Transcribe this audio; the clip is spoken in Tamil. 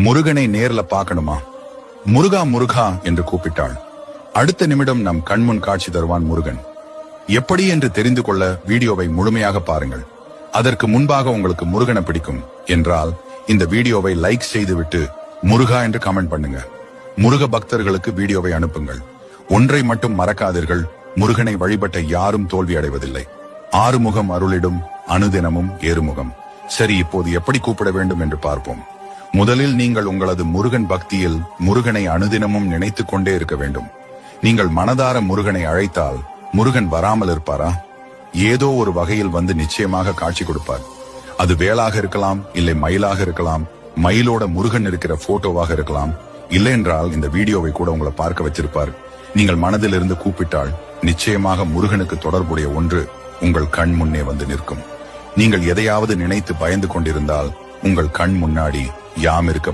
முருகனை நேர்ல பார்க்கணுமா? முருகா முருகா என்று கூப்பிட்டாள். அடுத்த நிமிடம் நம் கண்முன் காட்சி தருவான் முருகன். எப்படி என்று தெரிந்து கொள்ள வீடியோவை முழுமையாக பாருங்கள். அதற்கு முன்பாக உங்களுக்கு முருகனை பிடிக்கும் என்றால் இந்த வீடியோவை லைக் செய்துவிட்டு முருகா என்று கமெண்ட் பண்ணுங்க. முருக பக்தர்களுக்கு வீடியோவை அனுப்புங்கள். ஒன்றை மட்டும் மறக்காதீர்கள், முருகனை வழிபட்ட யாரும் தோல்வி அடைவதில்லை. ஆறுமுகம் அருளிடும் அனுதினமும் ஏறுமுகம். சரி, இப்போது எப்படி கூப்பிட வேண்டும் என்று பார்ப்போம். முதலில் நீங்கள் உங்களது முருகன் பக்தியில் முருகனை அனுதினமும் நினைத்துக் கொண்டே இருக்க வேண்டும். நீங்கள் மனதார முருகனை அழைத்தால் முருகன் வராமல் இருப்பாரா? ஏதோ ஒரு வகையில் வந்து நிச்சயமாக காட்சி கொடுப்பார். அது வேலாக இருக்கலாம், இல்லை மயிலாக இருக்கலாம், மயிலோட முருகன் இருக்கிற போட்டோவாக இருக்கலாம், இல்லை என்றால் இந்த வீடியோவை கூட உங்களை பார்க்க வச்சிருப்பார். நீங்கள் மனதில் இருந்து கூப்பிட்டால் நிச்சயமாக முருகனுக்கு தொடர்புடைய ஒன்று உங்கள் கண் முன்னே வந்து நிற்கும். நீங்கள் எதையாவது நினைத்து பயந்து கொண்டிருந்தால் உங்கள் கண் முன்னாடி யாம் இருக்க